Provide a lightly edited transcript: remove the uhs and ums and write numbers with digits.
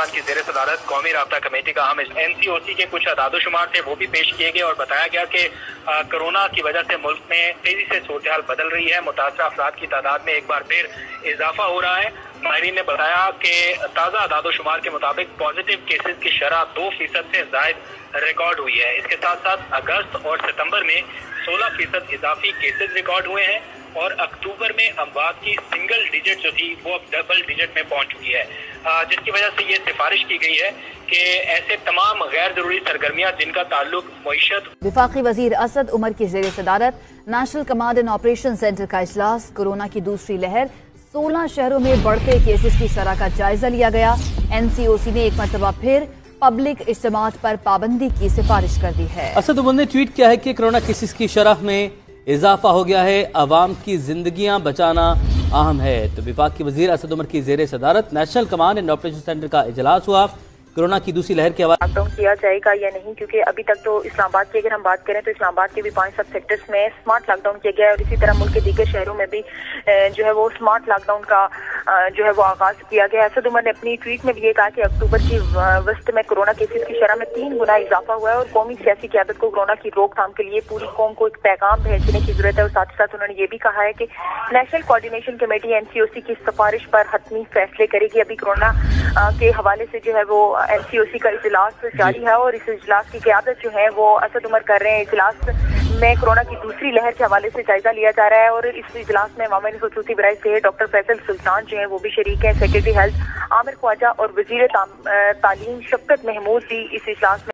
खान की जेर सदारत कौमी राब्ता कमेटी का अहम NCOC के कुछ अदाद-ओ-शुमार थे वो भी पेश किए गए और बताया गया कि कोरोना की वजह से मुल्क में तेजी से सूरत हाल बदल रही है। मुतासरा अफराद की तादाद में एक बार फिर इजाफा हो रहा है। माहिरीन ने बताया कि ताज़ा अदाद-ओ-शुमार के मुताबिक पॉजिटिव केसेस की शरह 2% से जायद रिकॉर्ड हुई है। इसके साथ साथ अगस्त और सितंबर में 16% इजाफी केसेस रिकॉर्ड हुए हैं और अक्टूबर में अमवात की सिंगल डिजिट जो थी वो अब डबल डिजिट में पहुंच चुकी है, जिसकी वजह से ये सिफारिश की गई है कि ऐसे तमाम गैर जरूरी सरगर्मियां जिनका ताल्लुक मईशत। वफाकी वजीर असद उमर की जेर सदारत national command and operation centre का इजलास। कोरोना की दूसरी लहर, 16 शहरों में बढ़ते केसेस की शरह का जायजा लिया गया। NCOC ने एक मरतबा फिर पब्लिक इज्तिमात पर पाबंदी की सिफारिश कर दी है। असद उमर ने ट्वीट किया है कि कोरोना केसेस की शरह में इजाफा हो गया है, अवाम की जिंदगियां बचाना अहम है। तो वफाकी वजीर असद उमर की जेर सदारत national command and operation centre का इजलास हुआ। कोरोना की दूसरी लहर के हवाले लॉकडाउन किया जाएगा या नहीं, क्योंकि अभी तक तो इस्लामाबाद की अगर हम बात करें तो इस्लामाबाद के भी 5 सब सेक्टर्स में स्मार्ट लॉकडाउन किया गया है और इसी तरह मुल्क के दीगर शहरों में भी जो है वो स्मार्ट लॉकडाउन का जो है वो आगाज किया गया है। असद उमर ने अपनी ट्वीट में भी ये कहा कि अक्टूबर की वस्त में कोरोना केसेस की शरह में 3 गुना इजाफा हुआ है और कौमी सियासी क़यादत को कोरोना की रोकथाम के लिए पूरी कौम को एक पैगाम भेजने की जरूरत है। और साथ ही साथ उन्होंने ये भी कहा है कि नेशनल कोऑर्डिनेशन कमेटी NCOC की सिफारिश पर हतमी फैसले करेगी। अभी कोरोना के हवाले से जो है वो NCOC का इजलास जारी है और इस इजलास की क़यादत जो है वो असद उमर कर रहे हैं। इजलास में कोरोना की दूसरी लहर के हवाले से जायजा लिया जा रहा है और इस इजलास में मामून खसूसी बराए से डॉक्टर फैसल सुल्तान जो है वो भी शरीक है। सेक्रेटरी हेल्थ आमिर ख्वाजा और वजीर तालीम शफकत महमूद भी इस इजलास में